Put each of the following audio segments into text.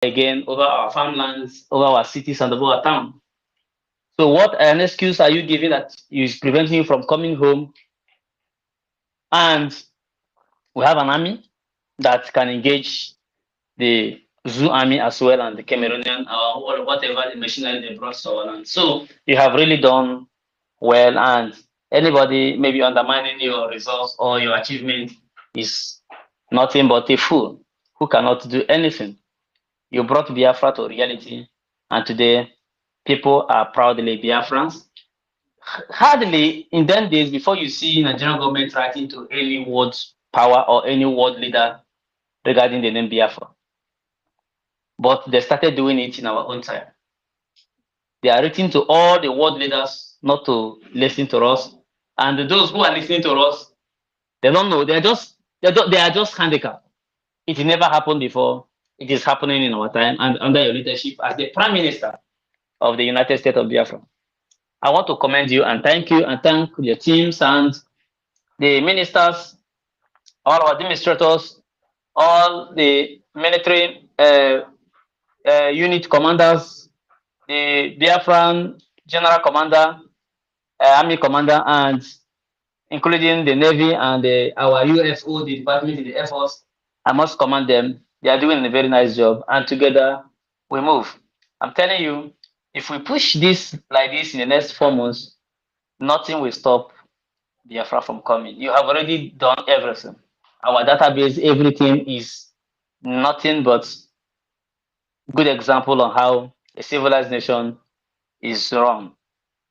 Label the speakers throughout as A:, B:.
A: again over our farmlands, over our cities, and over our town. So, what an excuse are you giving that is preventing you from coming home? And we have an army that can engage the Zoo army as well and the Cameroonian or whatever the machinery they brought to our land. So you have really done well, and anybody maybe undermining your results or your achievement is nothing but a fool who cannot do anything. You brought Biafra to reality, and today people are proudly Biafrans. Hardly in them days before you see Nigerian government writing to any world power or any world leader regarding the name Biafra. But they started doing it in our own time. They are written to all the world leaders not to listen to us. And those who are listening to us, they don't know. They are just handicapped. It never happened before. It is happening in our time and under your leadership as the Prime Minister of the United States of Biafra. I want to commend you and thank your teams and the ministers, all our administrators, all the military unit commanders, the Biafran general commander, army commander, and including the Navy and our UFO, the department in the Air Force. I must commend them. They are doing a very nice job, and together we move. I'm telling you, if we push this like this in the next 4 months, nothing will stop Biafra from coming. You have already done everything. Our database, everything is nothing but good example on how a civilized nation is run.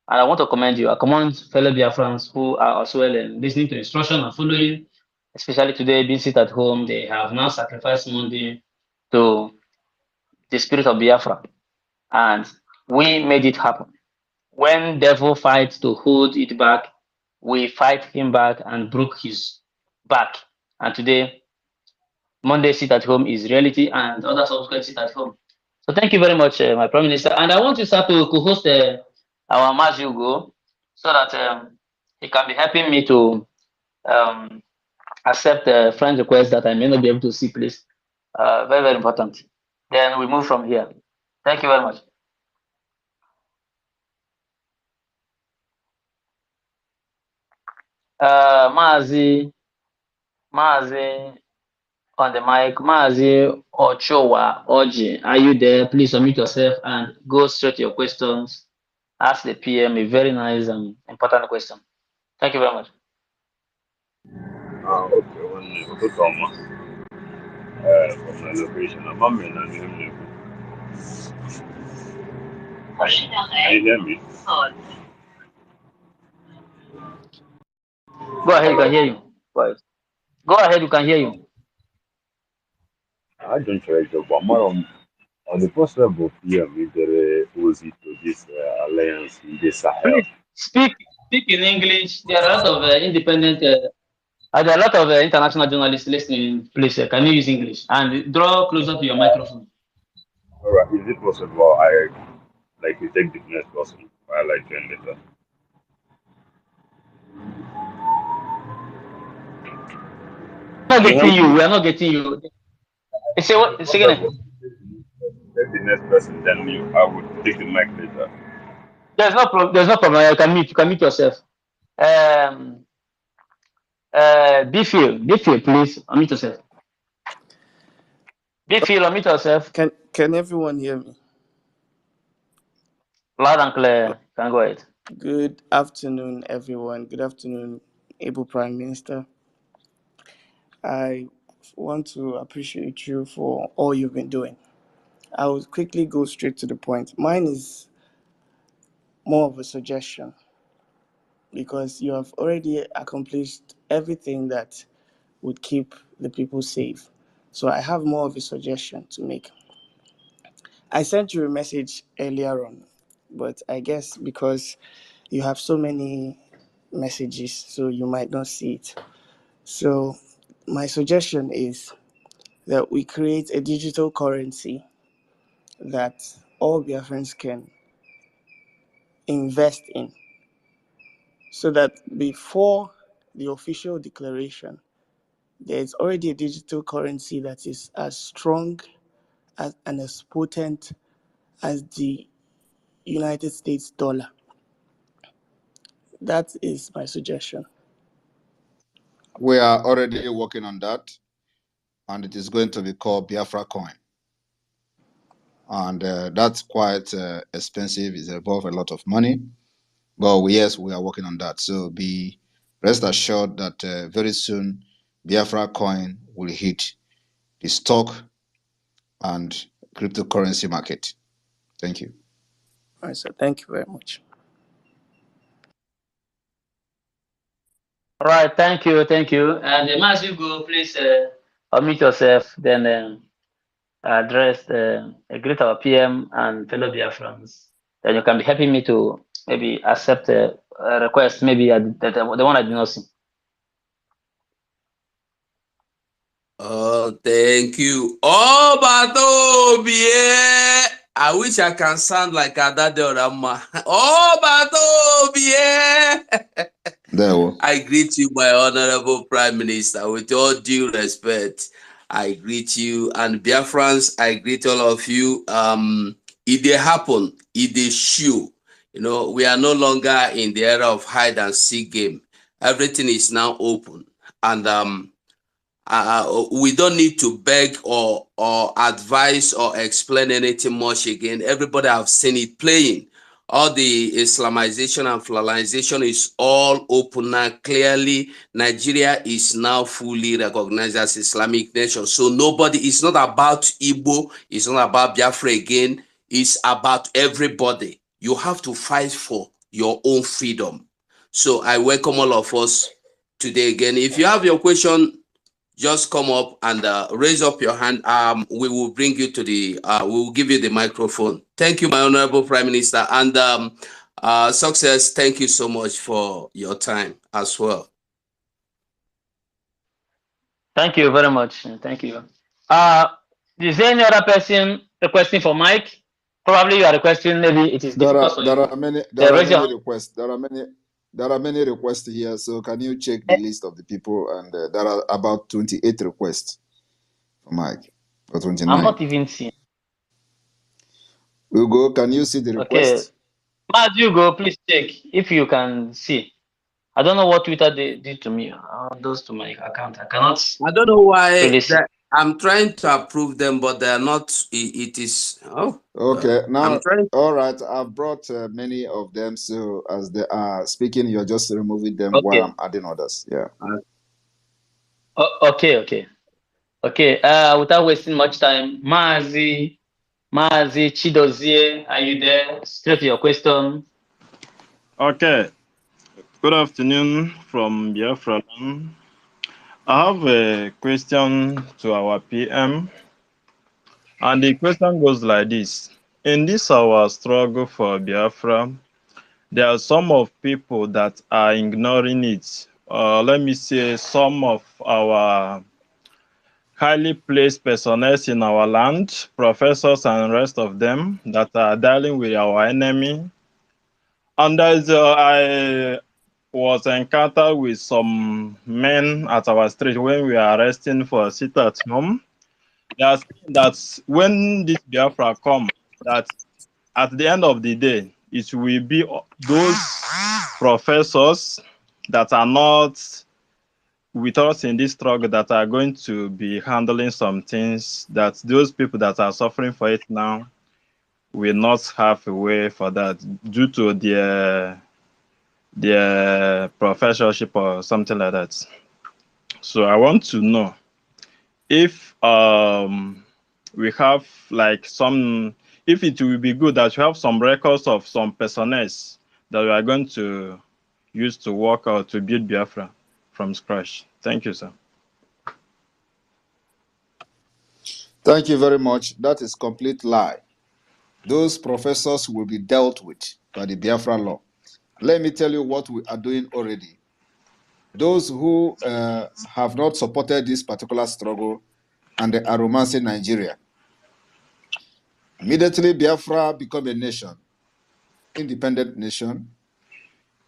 A: And I want to commend you. I commend fellow Biafrans who are as well listening to instruction and following, especially today being sit at home. They have now sacrificed Monday to the spirit of Biafra. And we made it happen. When devil fights to hold it back, we fight him back and broke his back. And today, Monday sit at home is reality and other subsequent sit at home. So thank you very much, my Prime Minister. And I want you, sir, to co-host our Mas Hugo so that he can be helping me to um, accept a friend request that I may not be able to see, please. Very, very important. Then we move from here. Thank you very much. Mazi on the mic, Mazi Ochoa Oji, are you there? Please unmute yourself and go straight to your questions. Ask the PM a very nice and important question. Thank you very much.
B: Okay, one from my location. I'm a man and him. Can you hear me?
A: Go ahead, you can
B: Hello.
A: hear you. Go ahead, you can hear you.
B: I don't try to, but more on the first level here, with the was it to this alliance in the Sahel.
A: Please speak in English. There are a lot of independent, there are a lot of international journalists listening. Please, can you use English and draw closer to your microphone?
B: All right, is it possible I like we take the next person while I join later?
A: Not
B: Can you
A: getting
B: hear
A: you.
B: me?
A: We are not getting you. Say
B: On the
A: what?
B: first
A: Say again.
B: level, take the next person, then you I would take the mic later.
A: There's no problem. There's no problem. You can mute. You can mute yourself. Um. Bfil, please unmute yourself. Bfil, unmute yourself.
C: Can everyone hear me?
A: Loud and clear. Can go ahead.
C: Good afternoon, everyone. Good afternoon, able Prime Minister. I want to appreciate you for all you've been doing. I will quickly go straight to the point. Mine is more of a suggestion because you have already accomplished everything that would keep the people safe. So I have more of a suggestion to make. I sent you a message earlier on, but I guess because you have so many messages, so you might not see it. So my suggestion is that we create a digital currency that all Biafrans can invest in, so that before the official declaration, there's already a digital currency that is as strong as potent as the United States dollar. That is my suggestion.
D: We are already working on that, and it is going to be called Biafra coin. And that's quite expensive. It involves a lot of money. But yes, we are working on that. So be rest assured that very soon Biafra coin will hit the stock and cryptocurrency market. Thank you.
C: All right, so thank you very much.
A: All right, thank you. And as you go, please unmute yourself, then address greet our PM and fellow Biafrans. Then you can be helping me to maybe accept a request, maybe the one I did not see.
E: Oh, thank you. Oh, Bato, yeah. I wish I can sound like Adade Orama. Oh, Bato, yeah. I greet you, my honorable Prime Minister, with all due respect. I greet you, and Biafrans, I greet all of you. It dey happen, it dey show. You know, we are no longer in the era of hide and seek game. Everything is now open, and we don't need to beg or advise or explain anything much again. Everybody have seen it playing. All the Islamization and federalization is all open now. Clearly, Nigeria is now fully recognized as Islamic nation. So nobody, it's not about Igbo, it's not about Biafra again. It's about everybody. You have to fight for your own freedom. So I welcome all of us today again. If you have your question, just come up and raise up your hand. We will bring you to the, we will give you the microphone. Thank you, my honorable Prime Minister. And Success, thank you so much for your time as well.
A: Thank you very much. Thank you. Is there any other person requesting for mic? Probably you are requesting, maybe it is difficult for you.
D: There are many requests. There are many requests here. So can you check the list of the people? And there are about 28 requests for mic. Or 29.
A: I'm not even seeing.
D: Ugo, can you see the request?
A: Okay. As you go, please check if you can see. I don't know what Twitter did to me. Those to my account. I cannot.
E: I don't know why.
A: Really see.
E: I'm trying to approve them, but they are not. It is. Oh.
D: Okay. Now, all right. I've brought many of them. So as they are speaking, you're just removing them while I'm adding others. Yeah.
A: Okay. Without wasting much time, Mazi Chidozie, are you there? Straight to your question.
F: Okay. Good afternoon from Biafra. I have a question to our PM, and the question goes like this. In this our struggle for Biafra, there are some of people that are ignoring it. Let me say some of our highly placed personnel in our land, professors and rest of them that are dealing with our enemy. And I was encountered with some men at our street when we are arresting for a sit at home. They are saying that when this Biafra come, that at the end of the day, it will be those professors that are not with us in this struggle that are going to be handling some things, that those people that are suffering for it now will not have a way for that due to their professorship or something like that. So I want to know if we have like some, if it will be good that you have some records of some personnel that we are going to use to work out to build Biafra from scratch. Thank you, sir.
D: Thank you very much. That is complete lie. Those professors will be dealt with by the Biafra law. Let me tell you what we are doing already. Those who have not supported this particular struggle and they are romancing Nigeria, immediately Biafra become a nation, independent nation.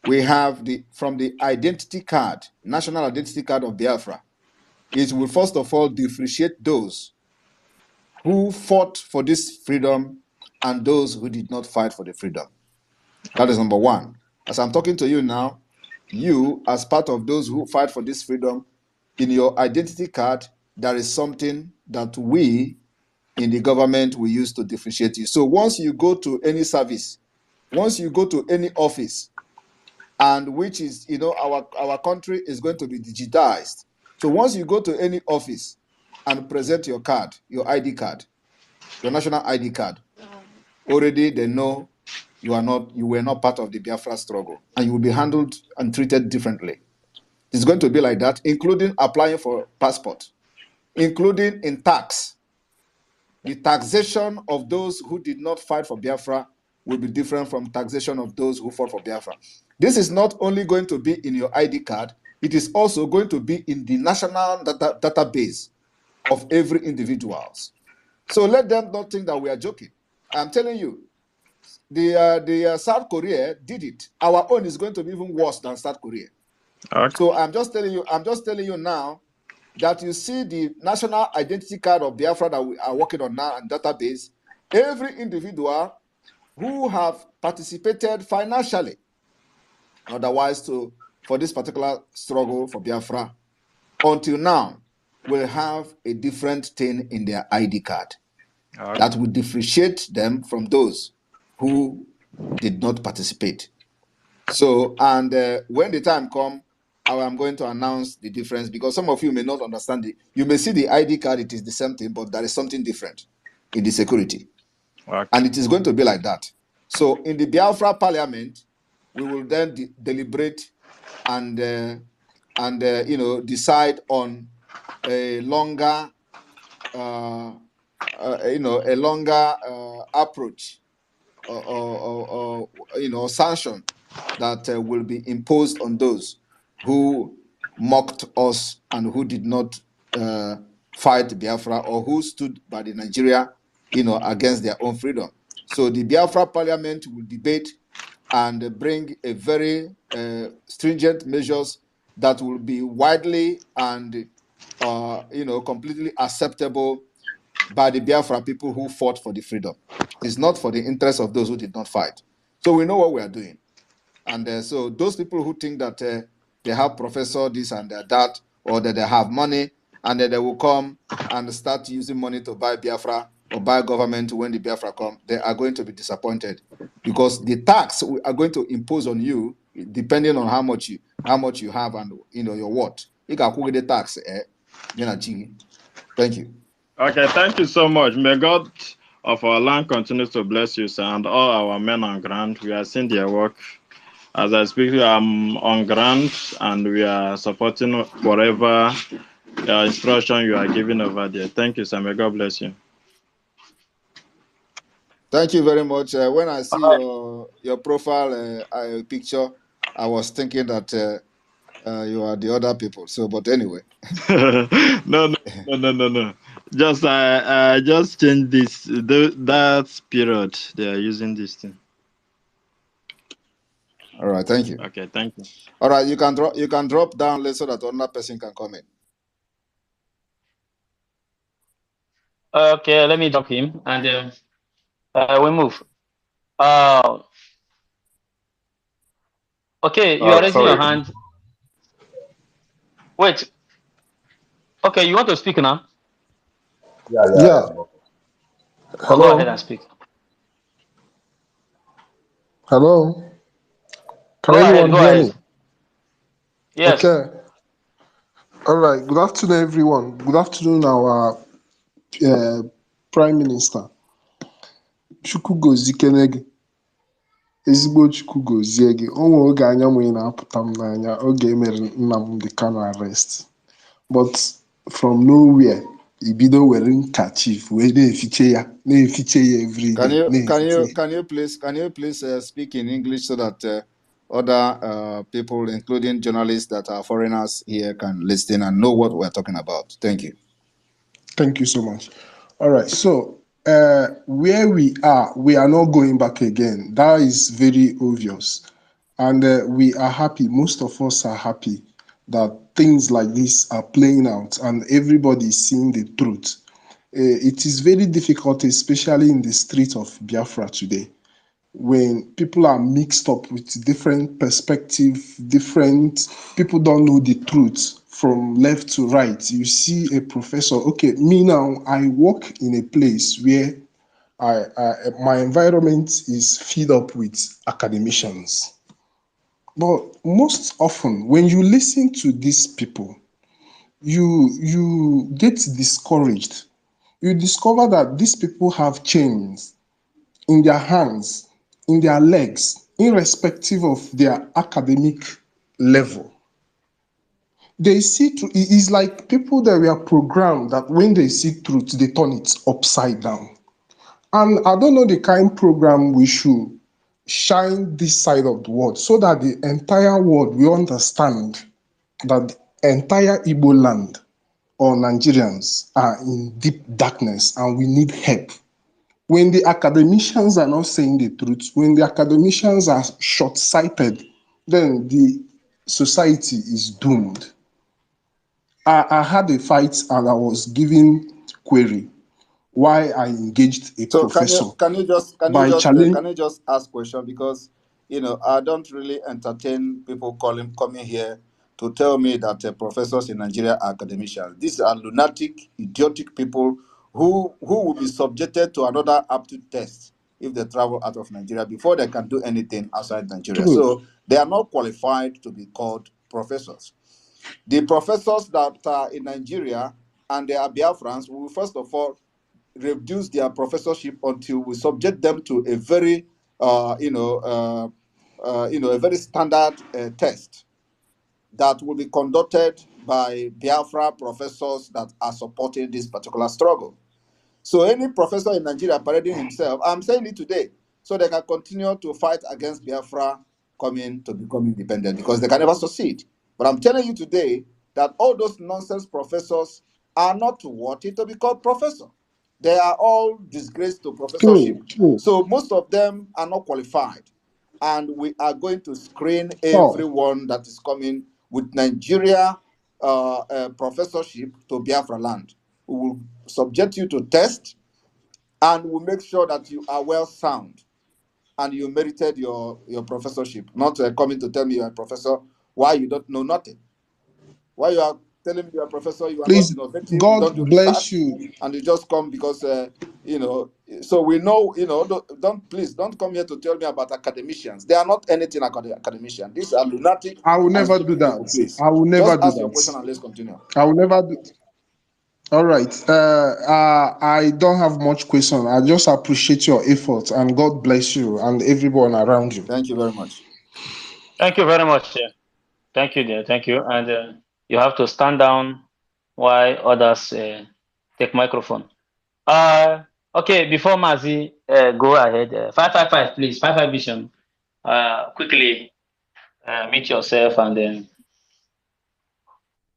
D: We have from the identity card, national identity card of Biafra, it will first of all differentiate those who fought for this freedom and those who did not fight for the freedom. That is number one. As I'm talking to you now, you, as part of those who fight for this freedom, in your identity card, there is something that we in the government will use to differentiate you. So once you go to any service, once you go to any office, and which is, our country is going to be digitized. So once you go to any office and present your card, your ID card, your national ID card, already they know you were not part of the Biafra struggle, and you will be handled and treated differently. It's going to be like that, including applying for passport, including in tax. The taxation of those who did not fight for Biafra will be different from taxation of those who fought for Biafra. This is not only going to be in your ID card, it is also going to be in the national database of every individual. So let them not think that we are joking. I'm telling you, the South Korea did it. Our own is going to be even worse than South Korea.
F: Okay.
D: So I'm just telling you now that you see the national identity card of Biafra that we are working on now and database, every individual who have participated financially, otherwise for this particular struggle for Biafra, until now, will have a different thing in their ID card that will differentiate them from those who did not participate. So, and when the time comes, I'm going to announce the difference, because some of you may not understand it. You may see the ID card, it is the same thing, but there is something different in the security.
F: Okay.
D: And it is going to be like that. So in the Biafra parliament, we will then deliberate and decide on a longer approach or sanction that will be imposed on those who mocked us and who did not fight Biafra, or who stood by the Nigeria, against their own freedom. So the Biafra parliament will debate and bring a very stringent measures that will be widely and completely acceptable by the Biafra people who fought for the freedom. It's not for the interest of those who did not fight. So we know what we are doing. And so those people who think that they have professor this and that, or that they have money, and that they will come and start using money to buy Biafra or buy government when the Biafra come, they are going to be disappointed, because the tax we are going to impose on you, depending on how much you have and your what. You can put the tax. Thank you.
F: Okay, thank you so much. May God of our land continue to bless you, sir, and all our men on ground. We are seeing their work. As I speak, I'm on ground, and we are supporting whatever instruction you are giving over there. Thank you, sir. May God bless you.
D: Thank you very much. When I see your profile picture, I was thinking that you are the other people. So, but anyway.
F: No. Just I just changed this that period they are using this thing.
D: All right, thank you.
F: Okay, thank you.
D: All right, you can drop down so that another person can come in.
A: Okay, let me drop him and we move. Okay, you are raising your hand. Wait. Okay, you want to speak now?
G: Yeah.
A: Go ahead and speak.
G: Hello. Can
A: Go
G: anyone hear
A: ahead.
G: me?
A: Yes.
G: Okay. All right. Good afternoon, everyone. Good afternoon, our Prime Minister. Chukwu gozie gị. Ezigbo Chukwu gozie gị. O nwere oge anya m na-apụta m n'anya oge emere Nnamdi Kanu arrest. But from nowhere, ibido were nka chief wee na-efiche ya every day.
D: Can you please speak in English so that other people, including journalists that are foreigners here, can listen and know what we're talking about? Thank you.
G: Thank you so much. All right. So where we are not going back again. That is very obvious. And we are happy. Most of us are happy that things like this are playing out and everybody is seeing the truth. it is very difficult, especially in the street of Biafra today, when people are mixed up with different perspective, different people don't know the truth from left to right. You see a professor, okay, me now, I work in a place where my environment is filled up with academicians. But most often, when you listen to these people, you get discouraged. You discover that these people have chains in their hands, in their legs, irrespective of their academic level. They see truth. It is like people that were programmed that when they see truth, they turn it upside down. And I don't know the kind program we should shine this side of the world so that the entire world will understand that the entire Igbo land or Nigerians are in deep darkness and we need help. When the academicians are not saying the truth, when the academicians are short-sighted, then the society is doomed. I had a fight and I was given query why I engaged a
D: So
G: professor
D: can you just
G: by challenge.
D: can you just ask question, because I don't really entertain people coming here to tell me that professors in Nigeria are academicians. These are lunatic, idiotic people who will be subjected to another aptitude test if they travel out of Nigeria before they can do anything outside Nigeria.
G: True.
D: So they are not qualified to be called professors. The professors that are in Nigeria and they are Biafrans will first of all reduce their professorship until we subject them to a very, a very standard test that will be conducted by Biafra professors that are supporting this particular struggle. So any professor in Nigeria parading himself, I'm saying it today, so they can continue to fight against Biafra coming to become independent, because they can never succeed. But I'm telling you today that all those nonsense professors are not worthy to be called professor. They are all disgraced to professorship.
G: True.
D: So most of them are not qualified. And we are going to screen
G: Oh,
D: everyone that is coming with Nigeria professorship to Biafra land. We will subject you to test, and we'll make sure that you are well sound and you merited your professorship. Not coming to tell me you're a professor why you don't know nothing. Why you are telling me you're a professor, you are not
G: please,
D: innovative, you don't do
G: God bless
D: research,
G: you.
D: and you just come because so we know, please don't come here to tell me about academicians. They are not anything academician. These are lunatic
G: I will
D: and
G: never do
D: stupid people.
G: that.
D: Please
G: I will never
D: just
G: do
D: ask your question
G: that.
D: and let's continue.
G: I will never do. All right. I don't have much question. I just appreciate your effort and God bless you and everyone around you.
D: Thank you very much.
A: Thank you very much. Thank you, dear. Thank you. And you have to stand down while others take microphone. Okay, before Mazi go ahead, 555, please. 55 vision. Quickly meet yourself and then.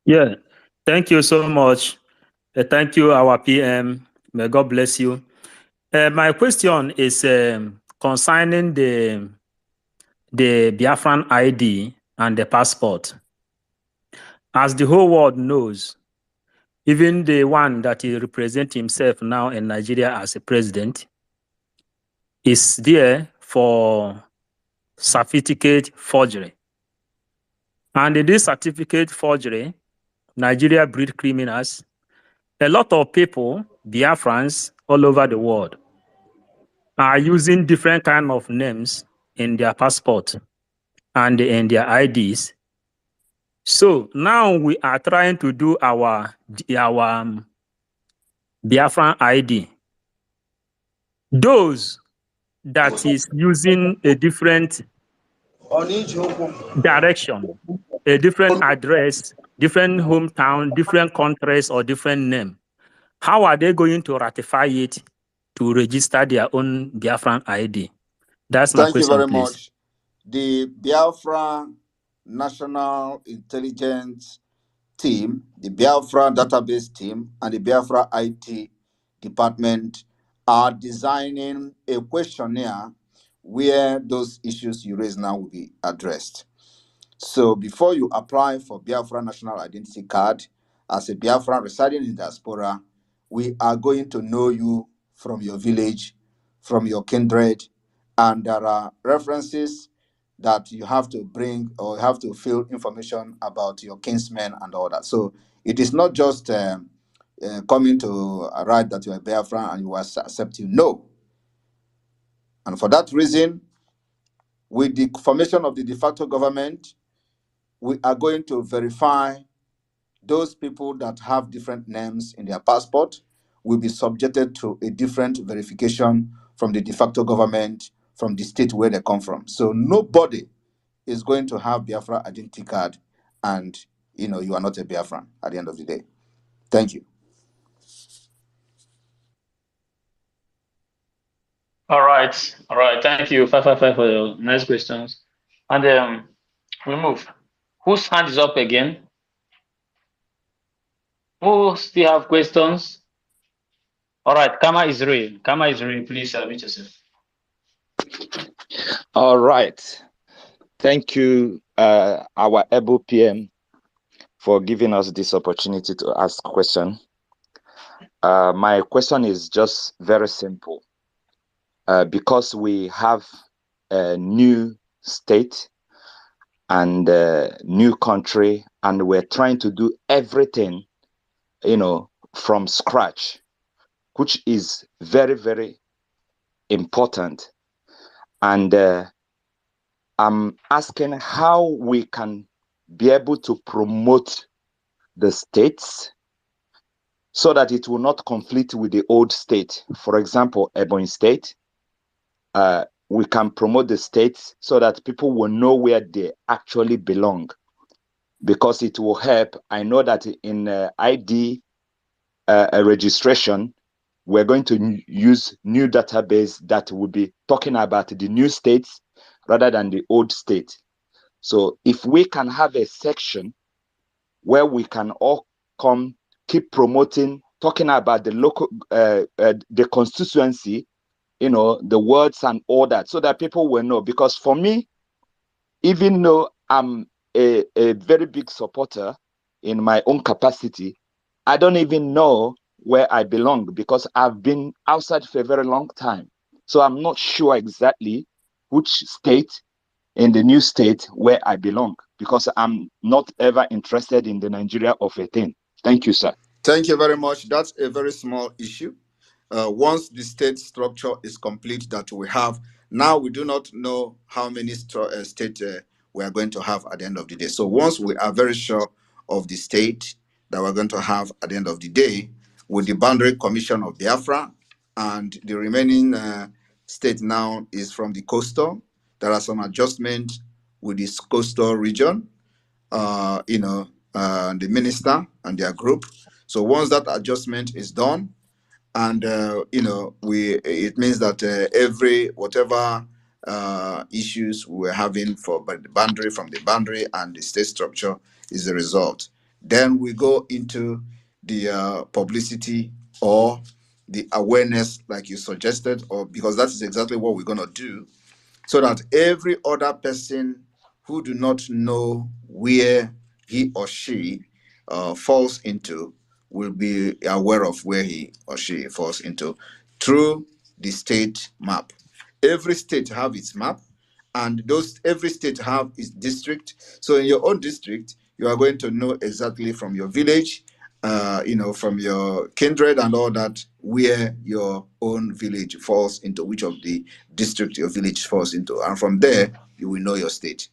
H: Yeah, thank you so much. Thank you, our PM. May God bless you. My question is concerning the Biafran ID and the passport. As the whole world knows, even the one that he represents himself now in Nigeria as a president is there for certificate forgery. And in this certificate forgery, Nigeria breed criminals. A lot of people, Biafrans all over the world, are using different kind of names in their passport and in their IDs. So now we are trying to do our Biafran ID. Those that is using a different direction, a different address, different hometown, different countries, or different name, how are they going to ratify it to register their own Biafran ID? That's my
D: Thank you
H: question,
D: very
H: please.
D: much. The Biafra National Intelligence Team, the Biafra Database Team, and the Biafra IT Department are designing a questionnaire where those issues you raise now will be addressed. So before you apply for Biafra National Identity Card as a Biafran residing in diaspora,
I: we are going to know you from your village, from your kindred, and there are references that you have to bring or have to fill information about your kinsmen and all that. So it is not just coming to write that you are Biafran and you will accept you. No. And for that reason, with the formation of the de facto government, we are going to verify those people that have different names in their passport will be subjected to a different verification from the de facto government from the state where they come from. So nobody is going to have Biafra identity card and you are not a Biafran at the end of the day. Thank you.
A: All right. Thank you. 555 for your nice questions. And we move. Whose hand is up again? Who still have questions? All right. Kama Israel, please meet yourself.
J: All right. Thank you, our able PM, for giving us this opportunity to ask question. My question is just very simple. Because we have a new state and a new country, and we're trying to do everything, from scratch, which is very, very important. And I'm asking how we can be able to promote the states so that it will not conflict with the old state. For example, Ebonyi State, we can promote the states so that people will know where they actually belong, because it will help. I know that in ID registration, we're going to use new database that will be talking about the new states rather than the old state. So if we can have a section where we can all come, keep promoting, talking about the local, the constituency, the words and all that, so that people will know. Because for me, even though I'm a very big supporter in my own capacity, I don't even know where I belong, because I've been outside for a very long time. So I'm not sure exactly which state in the new state where I belong, because I'm not ever interested in the Nigeria of a thing. Thank you, sir.
I: Thank you very much. That's a very small issue. Once the state structure is complete that we have, now we do not know how many states we are going to have at the end of the day. So once we are very sure of the state that we're going to have at the end of the day, with the boundary commission of Biafra, and the remaining state now is from the coastal, there are some adjustments with this coastal region, the minister and their group. So once that adjustment is done, and it means that every whatever issues we're having for the boundary and the state structure is the result. Then we go into the publicity or the awareness, like you suggested, or because that is exactly what we're going to do, so that every other person who do not know where he or she falls into will be aware of where he or she falls into through the state map. Every state have its map, and every state have its district. So in your own district, you are going to know exactly from your village, from your kindred and all that, where your own village falls into, which of the district your village falls into. And from there, you will know your state.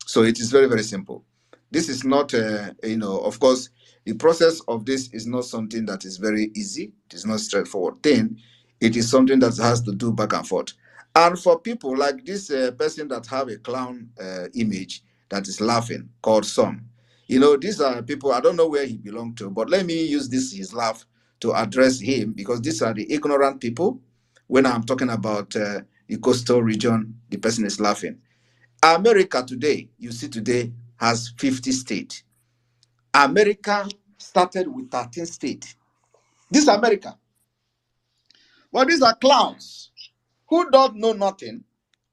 I: So it is very, very simple. This is not, of course, the process of this is not something that is very easy. It is not a straightforward thing. It is something that has to do back and forth. And for people like this person that have a clown image that is laughing, called Some, these are people, I don't know where he belongs to, but let me use his laugh to address him, because these are the ignorant people. When I'm talking about the coastal region, the person is laughing. America today, has 50 states. America started with 13 states. This is America. Well, these are clowns who don't know nothing.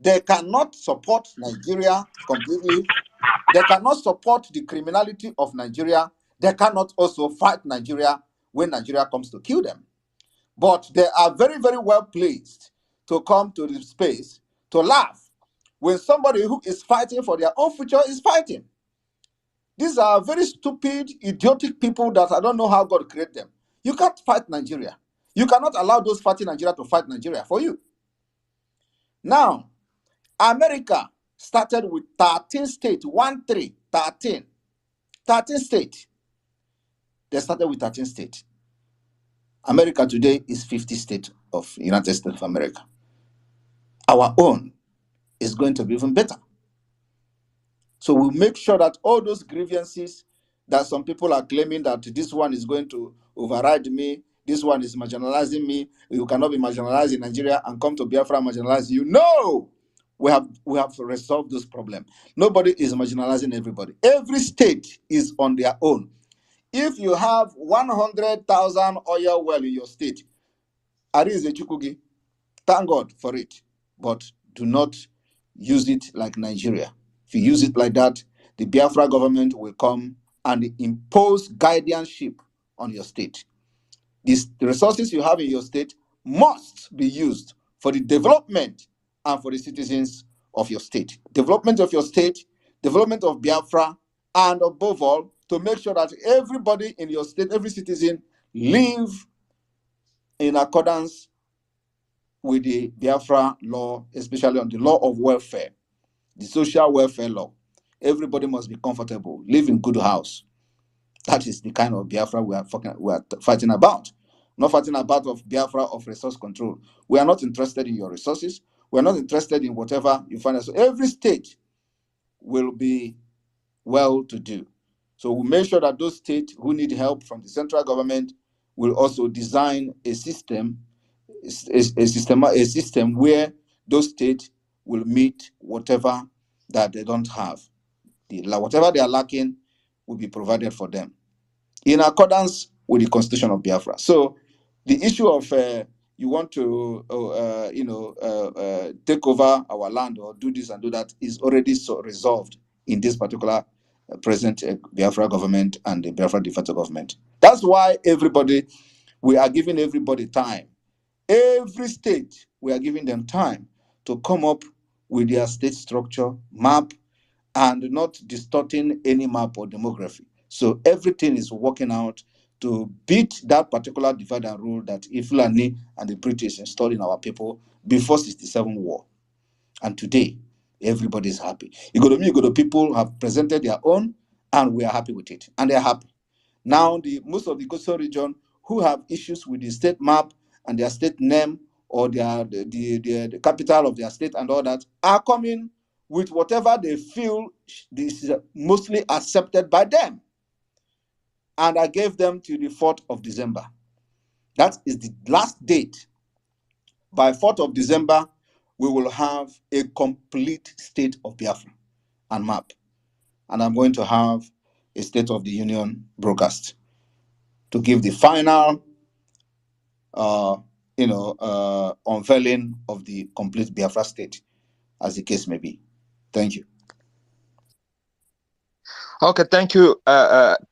I: They cannot support Nigeria completely. They cannot support the criminality of Nigeria. They cannot also fight Nigeria when Nigeria comes to kill them. But they are very, very well pleased to come to the space to laugh when somebody who is fighting for their own future is fighting. These are very stupid, idiotic people that I don't know how God created them. You can't fight Nigeria. You cannot allow those fighting Nigeria to fight Nigeria for you. Now, America started with 13 states, 13 states. They started with 13 states. America today is 50 states of United States of America. Our own is going to be even better. So we'll make sure that all those grievances that some people are claiming that this one is going to override me, this one is marginalizing me, you cannot be marginalized in Nigeria and come to Biafra and marginalize you. No! We have resolved this problem. Nobody is marginalizing everybody. Every state is on their own. If you have 100,000 oil well in your state, Arize Chukugi, thank God for it, but do not use it like Nigeria. If you use it like that, the Biafra government will come and impose guardianship on your state. The resources you have in your state must be used for the development and for the citizens of your state. Development of your state, development of Biafra, and above all, to make sure that everybody in your state, every citizen, live in accordance with the Biafra law, especially on the law of welfare, the social welfare law. Everybody must be comfortable, live in good house. That is the kind of Biafra we are fighting about. Not fighting about of Biafra of resource control. We are not interested in your resources. We are not interested in whatever you find. So every state will be well to do. So we make sure that those states who need help from the central government will also design a system where those states will meet whatever that they don't have. Whatever they are lacking will be provided for them in accordance with the Constitution of Biafra. So the issue of you want to take over our land or do this and do that is already resolved in this particular present Biafra government and the Biafra de facto government. That's why we are giving everybody time. Every state, we are giving them time to come up with their state structure, map, and not distorting any map or demography. So everything is working out to beat that particular divide and rule that Iflani and the British installed in our people before 67 war. And today, everybody is happy. People have presented their own, and we are happy with it. And they're happy. Now, most of the coastal region who have issues with the state map and their state name or the capital of their state and all that are coming with whatever they feel is mostly accepted by them. And I gave them till the 4th of December. That is the last date. By 4th of December, we will have a complete state of Biafra and map. And I'm going to have a State of the Union broadcast to give the final unveiling of the complete Biafra state, as the case may be. Thank you.
J: Okay, thank you,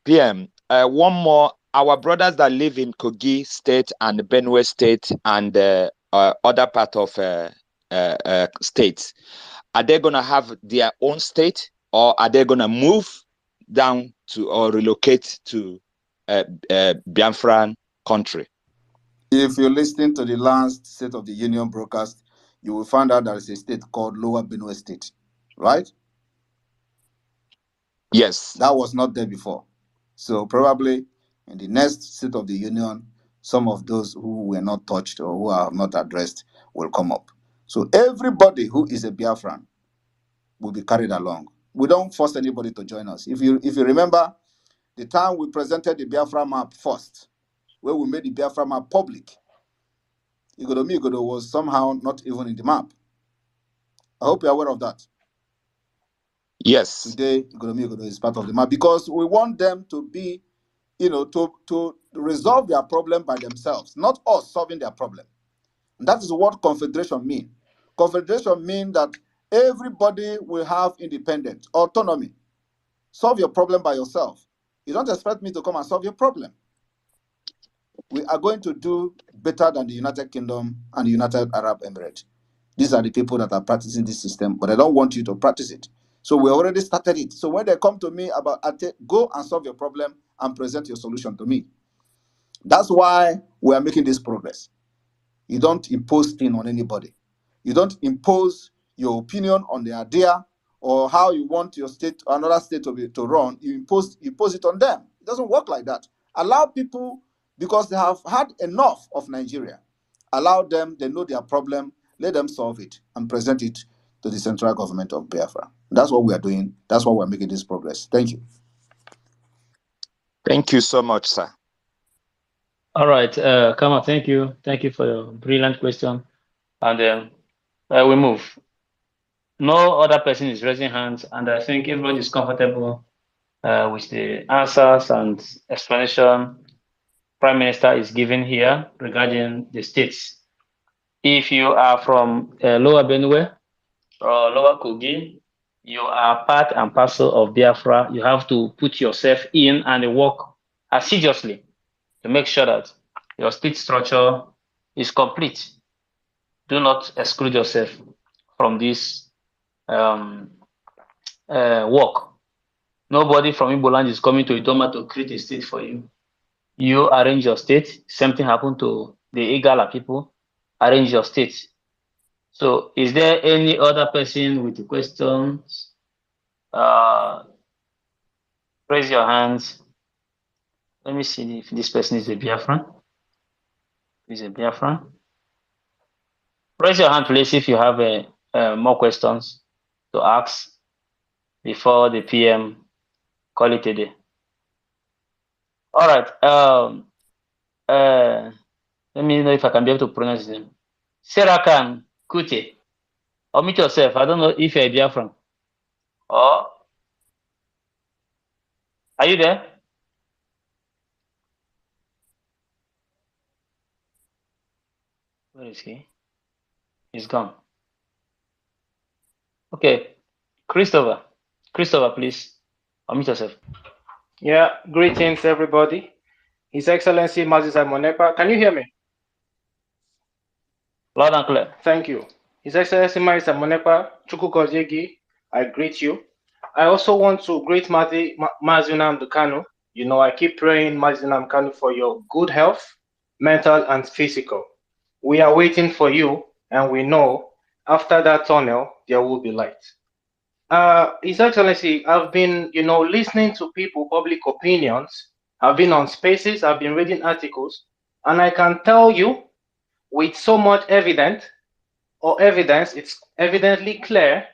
J: PM. One more. Our brothers that live in Kogi State and Benue State and other part of states, are they going to have their own state, or are they going to move down to or relocate to Biafran country?
I: If you're listening to the last State of the Union broadcast, you will find out there is a state called Lower Benue State, right?
J: Yes.
I: That was not there before. So probably in the next State of the Union, some of those who were not touched or who are not addressed will come up. So everybody who is a Biafran will be carried along. We don't force anybody to join us. If you remember, the time we presented the Biafra map first, where we made the Biafra map public, Igodo was somehow not even in the map. I hope you're aware of that.
J: Yes.
I: Today, Igodo is part of the map because we want them to be, to resolve their problem by themselves, not us solving their problem. And that is what confederation means. Confederation means that everybody will have independence, autonomy. Solve your problem by yourself. You don't expect me to come and solve your problem. we are going to do better than the United Kingdom and the United Arab Emirates. These are the people that are practicing this system, but I don't want you to practice it. So we already started it. So when they come to me about, go and solve your problem and present your solution to me. That's why we are making this progress. You don't impose things on anybody. You don't impose your opinion on the idea or how you want your state or another state to run. You impose it on them. It doesn't work like that. Allow people, because they have had enough of Nigeria. Allow them, they know their problem, let them solve it and present it to the central government of Biafra. That's what we are doing. That's why we're making this progress. Thank you.
J: Thank you so much, sir.
A: All right, Kama, thank you. Thank you for your brilliant question. And we move. No other person is raising hands, and I think everybody is comfortable with the answers and explanation Prime Minister is giving here regarding the states. If you are from Lower Benue or Lower Kogi, you are part and parcel of Biafra. You have to put yourself in and work assiduously to make sure that your state structure is complete. Do not exclude yourself from this work. Nobody from Igbo land is coming to Idoma to create a state for you. You arrange your state. Same thing happened to the Igala people. Arrange your state. So is there any other person with questions? Raise your hands. Let me see if this person is a Biafran. Is a Biafran? Raise your hand, please, if you have more questions to ask before the PM call it a day. All right. Let me know if I can be able to pronounce his name. Serakan Kute. Omit yourself. I don't know if you're a Biafran. Oh, are you there? Where is he? He's gone. Okay. Christopher, please. Unmute yourself.
K: Yeah, greetings everybody. His Excellency Mazi Simon Ekpa. Can you hear me?
A: Loud and clear.
K: Thank you. His Excellency Mazi Simon Ekpa, Chukwukozigi, I greet you. I also want to greet Mazi Nnamdi Kanu. You know, I keep praying, Mazi Nnamdi Kanu, for your good health, mental and physical. We are waiting for you, and we know after that tunnel, there will be light. His Excellency, I've been, listening to people, public opinions. I've been on spaces, I've been reading articles, and I can tell you with so much evidence, it's evidently clear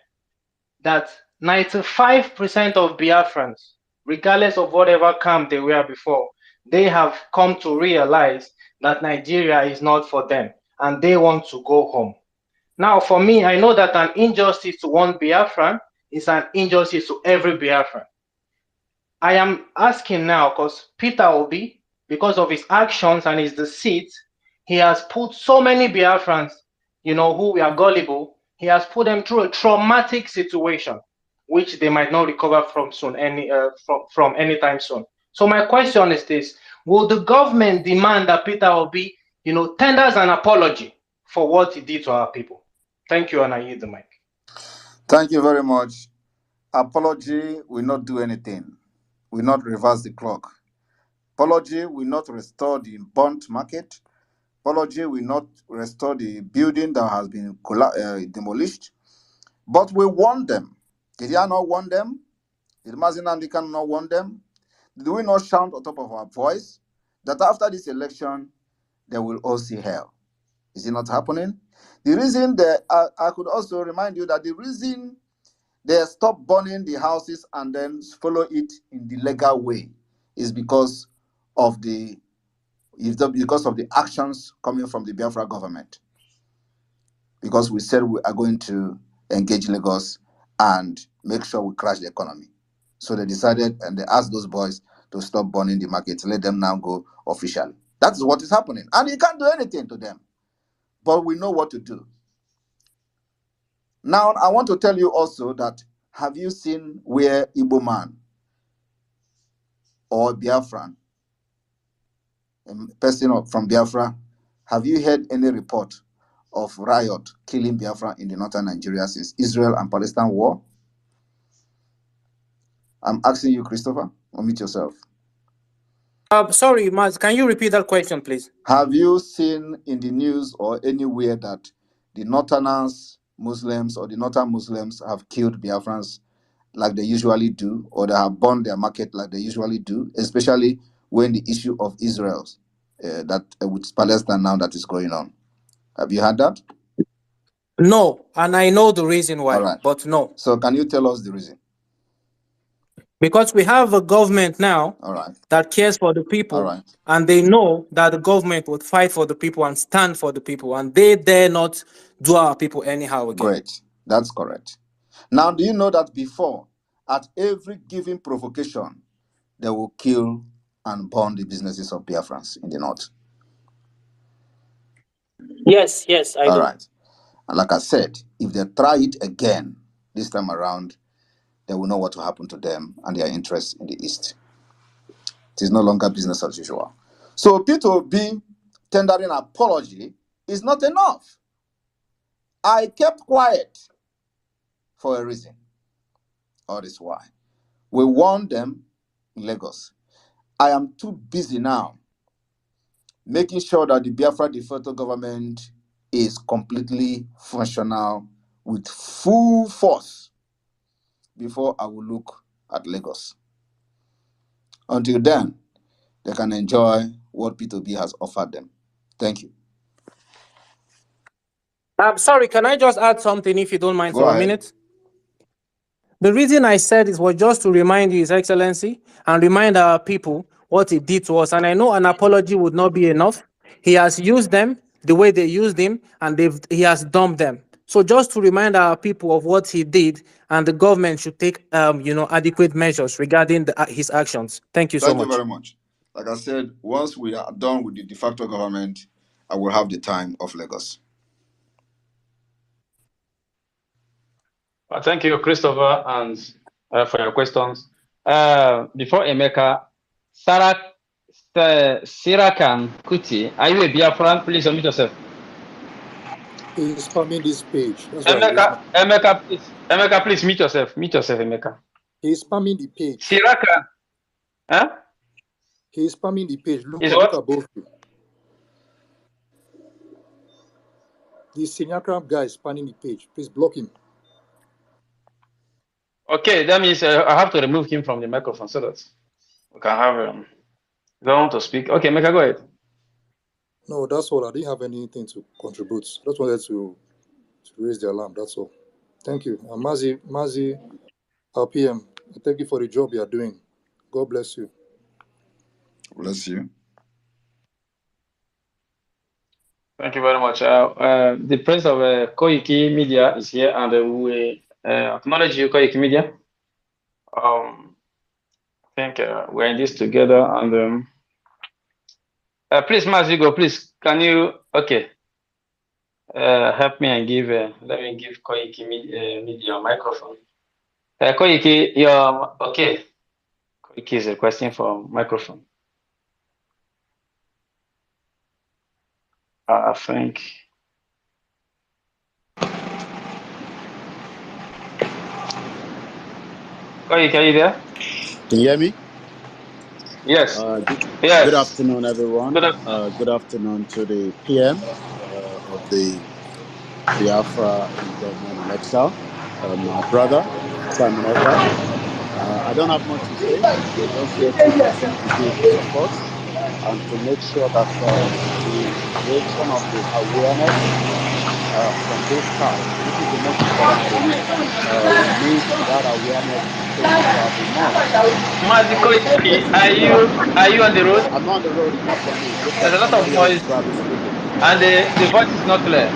K: that 95% of Biafrans, regardless of whatever camp they were before, they have come to realize that Nigeria is not for them, and they want to go home. Now, for me, I know that an injustice to one Biafran is an injustice to every Biafran. I am asking now because Peter Obi, because of his actions and his deceit, he has put so many Biafrans, who were gullible, he has put them through a traumatic situation, which they might not recover from soon, from anytime soon. So my question is this: will the government demand that Peter Obi, tenders an apology for what he did to our people? Thank you, and I yield the mic.
I: Thank you very much. Apology will not do anything, will not reverse the clock. Apology will not restore the burnt market. Apology will not restore the building that has been demolished. But we warn them. Did I not warn them? Did Mazi Nnamdi Kanu not warn them? Did we not shout on top of our voice that after this election, they will all see hell? Is it not happening? The reason that I could also remind you that the reason they stop burning the houses and then follow it in the legal way is because of the actions coming from the Biafra government. Because we said we are going to engage Lagos and make sure we crash the economy. So they decided and they asked those boys to stop burning the market, let them now go officially. That is what is happening. And you can't do anything to them. But we know what to do. Now, I want to tell you also that, have you seen where Igbo man or Biafran person from Biafra, have you heard any report of riot killing Biafra in the northern Nigeria since Israel and Palestine war? I'm asking you, Christopher. Unmute yourself.
K: Sorry, Maz, can you repeat that question, please?
I: Have you seen in the news or anywhere that the northerners Muslims or the northern Muslims have killed Biafrans like they usually do, or they have burned their market like they usually do, especially when the issue of Israel with Palestine now that is going on? Have you heard that?
K: No, and I know the reason why,
I: All right.
K: but no.
I: So can you tell us the reason?
K: Because we have a government now
I: All right.
K: that cares for the people,
I: All right.
K: and they know that the government would fight for the people and stand for the people, and they dare not do our people anyhow again.
I: Great. That's correct. Now, do you know that before, at every given provocation, they will kill and burn the businesses of Biafrans in the north?
K: Yes, I
I: All
K: do.
I: right. And like I said, if they try it again this time around, they will know what will happen to them and their interests in the East. It is no longer business as usual. So P2B tendering apology is not enough. I kept quiet for a reason. All this why. We warned them in Lagos. I am too busy now making sure that the Biafra de facto government is completely functional with full force before I will look at Lagos. Until then, they can enjoy what P2B has offered them. Thank you.
K: I'm sorry, can I just add something if you don't mind
I: Go
K: for
I: ahead.
K: a minute? The reason I said it was just to remind you, His Excellency, and remind our people what he did to us. And I know an apology would not be enough. He has used them the way they used him, and he has dumped them. So just to remind our people of what he did, and the government should take adequate measures regarding his actions. Thank you so much.
I: Thank you very much. Like I said, once we are done with the de facto government, I will have the time of Lagos.
A: Thank you, Christopher, and for your questions. Before Emeka, Sirakan Kuti, are you a Biafran? Please unmute yourself.
L: He's spamming this page. That's why
A: Emeka, please mute yourself. Mute yourself, Emeka.
L: he's spamming the page.
A: Sirakan, huh?
L: He's spamming the page. Look at both. The Sinyakram guy is spamming the page. Please block him.
A: Okay, that means I have to remove him from the microphone so that we can have going to speak. Okay, Emeka, go ahead.
L: No, that's all. I didn't have anything to contribute. Just wanted to raise the alarm. That's all. Thank you. And Mazi, our PM, thank you for the job you are doing. God bless you.
I: Bless you.
A: Thank you very much. The president of Koiki Media is here, and we acknowledge you, Koiki Media. I think we're in this together, and please, Mazigo, please, can you, help me and give, let me give Koiki Media a microphone. Koiki, you're, okay. Koiki is requesting for microphone. I think. Koiki, are you there?
M: Can you hear me?
A: Yes.
M: Yes. Good afternoon, everyone.
A: Good afternoon.
M: Good afternoon to the PM of the Biafra government in exile, my brother, Simon Ekpa. I don't have much to say. We're just here to continue to give support and to make sure that the creation of the awareness from both sides, which is the most important thing. We need that awareness to change throughout the north.
A: Are you on the road?
M: I'm not on the road. It's not from me. It looks
A: There's
M: like
A: a lot of
M: somebody else
A: noise,
M: is probably speaking.
A: and the voice is not clear.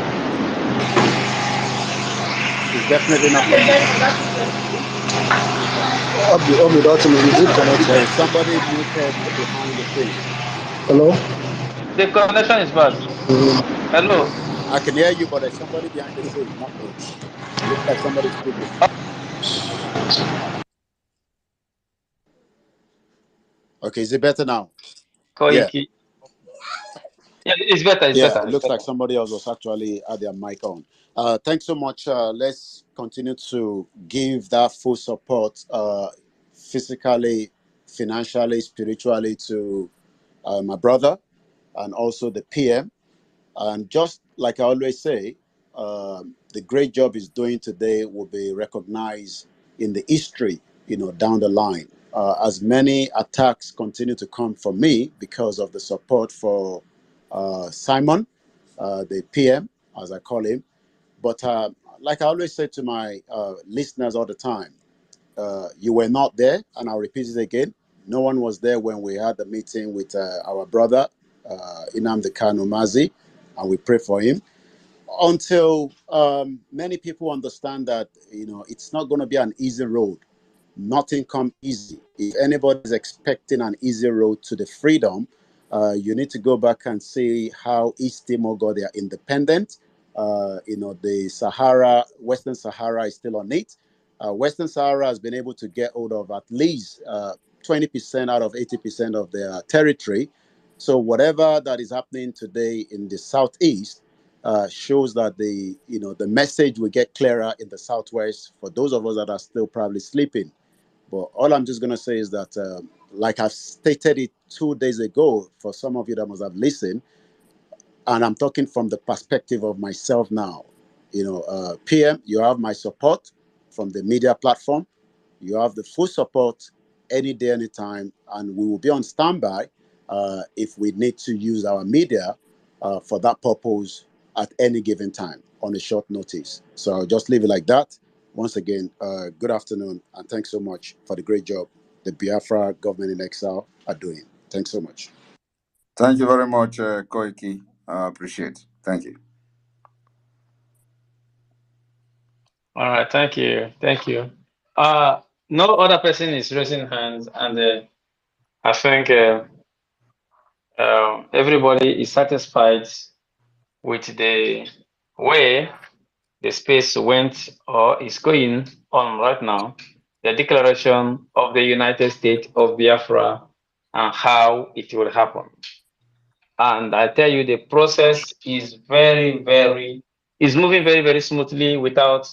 M: It's definitely not from me. There is somebody muted behind the thing.
L: Hello?
A: The connection is bad. Hello?
M: I can hear you, but there's somebody behind the scene, not me. It looks like somebody's speaking. Okay, is it better now?
A: Koiki. Yeah, it's better. It's
M: Yeah,
A: better.
M: it
A: It's
M: looks like
A: better.
M: somebody else was actually had their mic on. Thanks so much. Let's continue to give that full support, physically, financially, spiritually, to my brother and also the PM. And just like I always say, the great job he's doing today will be recognized in the history, down the line. As many attacks continue to come from me because of the support for Simon, the PM, as I call him. But like I always say to my listeners all the time, you were not there, and I'll repeat it again. No one was there when we had the meeting with our brother, Nnamdi Kanu Mazi, and we pray for him until many people understand that it's not going to be an easy road. Nothing comes easy. If anybody is expecting an easy road to the freedom, you need to go back and see how East Timor got their independence. The Sahara, Western Sahara is still on it. Western Sahara has been able to get hold of at least 20% out of 80% of their territory. So whatever that is happening today in the southeast shows that the message will get clearer in the southwest for those of us that are still probably sleeping. But all I'm just going to say is that, like I've stated it 2 days ago, for some of you that must have listened, and I'm talking from the perspective of myself now. PM, you have my support from the media platform. You have the full support any day, anytime, and we will be on standby if we need to use our media for that purpose at any given time on a short notice. So I'll just leave it like that. Once again, good afternoon, and thanks so much for the great job the Biafra government in exile are doing. Thanks so much.
I: Thank you very much, Koiki. I appreciate it. Thank you.
A: All right. Thank you. Thank you. Uh, no other person is raising hands, and I think everybody is satisfied with the way the space went or is going on right now. The declaration of the United States of Biafra and how it will happen. And I tell you, the process is is moving very, very smoothly without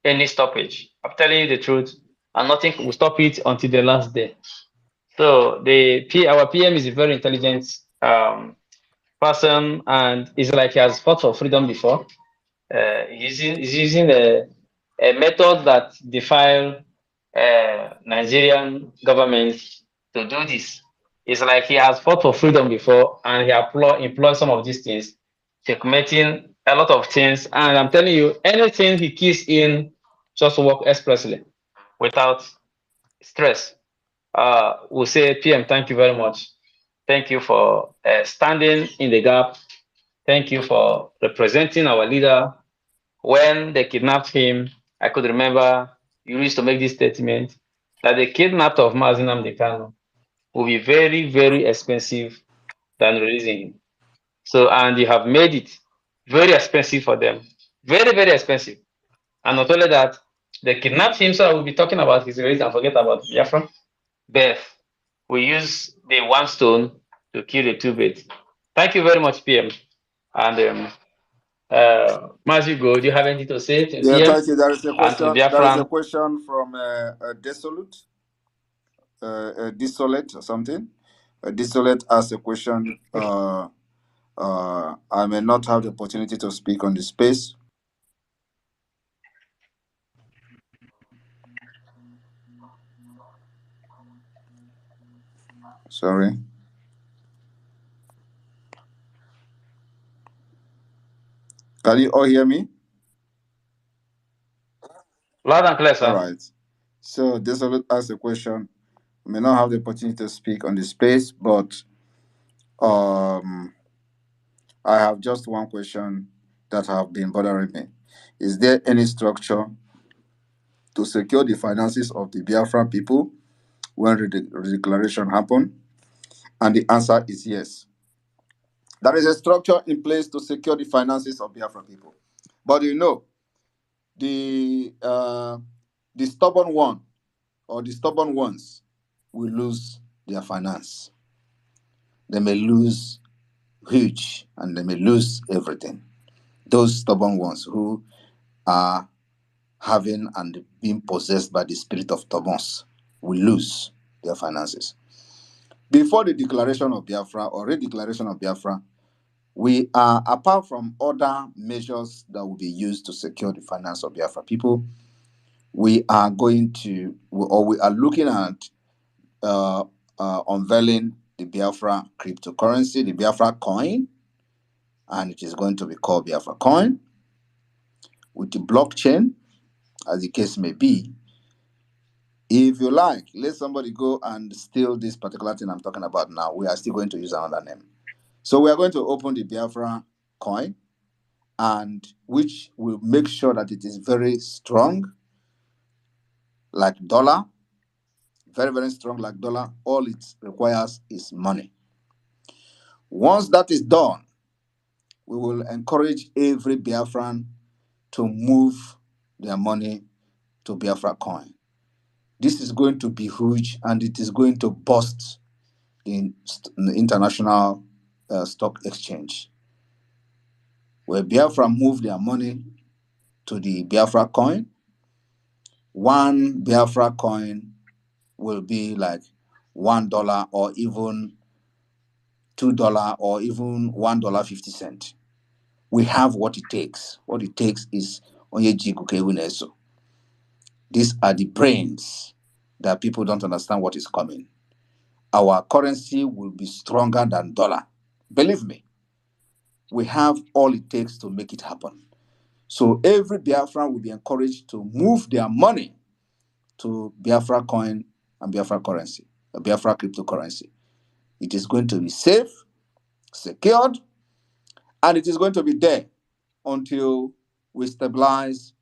A: any stoppage. I'm telling you the truth, and nothing will stop it until the last day. So our PM is a very intelligent person, and it's like he has fought for freedom before. He's using a method that defile Nigerian government to do this. It's like he has fought for freedom before, and he employed some of these things, checkmating a lot of things. And I'm telling you, anything he keys in just work expressly without stress. We'll say, PM, thank you very much. Thank you for standing in the gap. Thank you for representing our leader. When they kidnapped him, I could remember you used to make this statement that the kidnapping of Mazinam Dekano will be very, very expensive than releasing him. So, and you have made it very expensive for them. Very, very expensive. And not only that, they kidnapped him, so I will be talking about his release and forget about Biafra. Beth, we use the one stone to kill the two birds. Thank you very much, PM. And Mazigo, do you have anything to say to
I: Yeah,
A: PM
I: thank you. There is a
A: and to the
I: question. There is a
A: Biafran?
I: question from Desolate, Desolate or something. Desolate asked a question. I may not have the opportunity to speak on the space. Sorry. Can you all hear me?
A: Loud and clear,
I: All
A: sir.
I: right. So Desolate asked a question. I may not have the opportunity to speak on the space, but I have just one question that have been bothering me. Is there any structure to secure the finances of the Biafran people when redeclaration happen? And the answer is yes. There is a structure in place to secure the finances of Biafran people. But the stubborn one or the stubborn ones will lose their finance. They may lose huge and they may lose everything. Those stubborn ones who are having and being possessed by the spirit of Thomas will lose their finances. Before the declaration of Biafra or redeclaration of Biafra, we are, apart from other measures that will be used to secure the finance of Biafra people, we are going to, or we are looking at unveiling the Biafra cryptocurrency, the Biafra coin, and it is going to be called Biafra coin with the blockchain, as the case may be. If you like, let somebody go and steal this particular thing I'm talking about now. We are still going to use another name. So we are going to open the Biafra coin, and which will make sure that it is very strong, like dollar, very, very strong like dollar. All it requires is money. Once that is done, we will encourage every Biafran to move their money to Biafra coin. This is going to be huge, and it is going to bust in the international stock exchange. Where Biafra move their money to the Biafra coin, one Biafra coin will be like $1 or even $2 or even $1.50. We have what it takes. What it takes is Onyeji. These are the brains that people don't understand what is coming. Our currency will be stronger than dollar. Believe me, we have all it takes to make it happen. So every Biafran will be encouraged to move their money to Biafra coin and Biafra currency, Biafra cryptocurrency. It is going to be safe, secured, and it is going to be there until we stabilize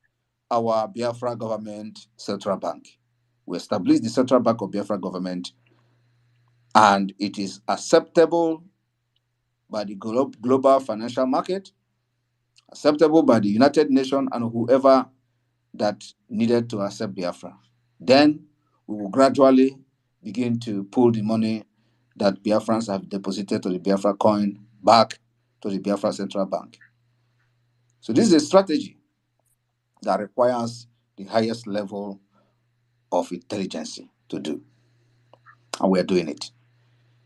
I: our Biafra government central bank. We establish the central bank of Biafra government, and it is acceptable by the global financial market, acceptable by the United Nations and whoever that needed to accept Biafra. Then we will gradually begin to pull the money that Biafrans have deposited to the Biafra coin back to the Biafra central bank. So this is a strategy that requires the highest level of intelligence to do. And we are doing it.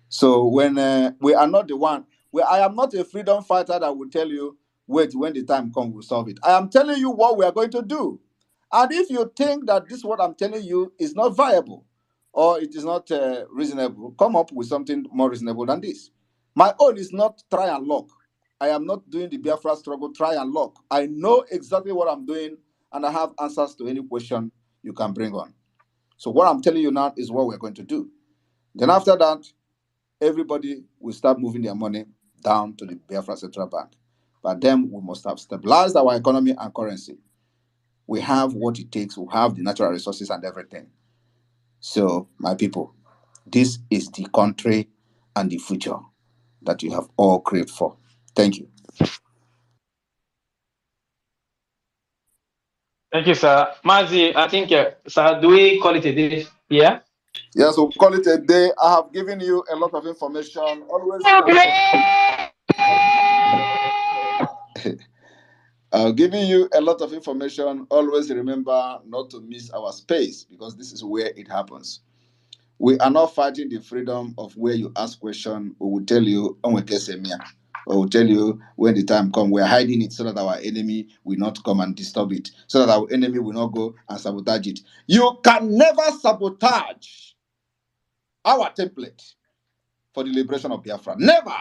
I: So when we are not the one, I am not a freedom fighter that will tell you, wait, when the time comes, we'll solve it. I am telling you what we are going to do. And if you think that this what I'm telling you is not viable or it is not reasonable, come up with something more reasonable than this. My own is not try and lock. I am not doing the Biafra struggle try and lock. I know exactly what I'm doing, and I have answers to any question you can bring on. So what I'm telling you now is what we're going to do. Then after that, everybody will start moving their money down to the Biafra Central Bank. But then we must have stabilized our economy and currency. We have what it takes. We have the natural resources and everything. So, my people, this is the country and the future that you have all craved for. Thank you.
A: Thank you, sir. Mazi, I think, sir, do we call it a day? Yeah?
I: Yes, we'll call it a day. I have given you a lot of information. Always. I've given you a lot of information. Always remember not to miss our space, because this is where it happens. We are not fighting the freedom of where you ask question. We will tell you, we will tell you when the time comes. We are hiding it so that our enemy will not come and disturb it, so that our enemy will not go and sabotage it. You can never sabotage our template for the liberation of Biafra. Never.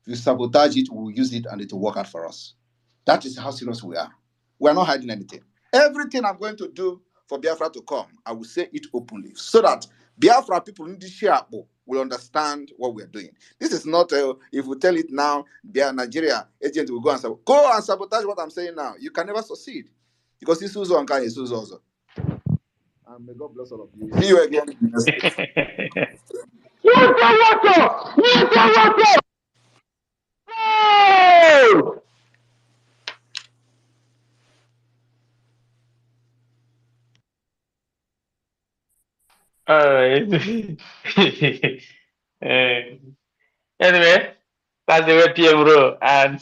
I: If you sabotage it, we will use it and it will work out for us. That is how serious we are. We are not hiding anything. Everything I'm going to do for Biafra to come, I will say it openly, so that Biafra people in this Shiapo will understand what we are doing. This is not, if we tell it now, Nigeria agent will go and sabotage what I'm saying now. You can never succeed, because this is on Kai Jesus also. And may God bless all of you. See you again.
A: All right. Anyway, That's the way PM roll, and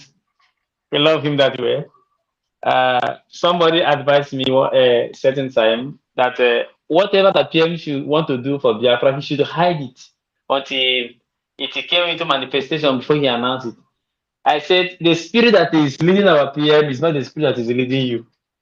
A: we love him that way. Somebody advised me a certain time that whatever that PM should want to do for Biafra, he should hide it until it came into manifestation before he announced it. I said the spirit that is leading our PM is not the spirit that is leading you.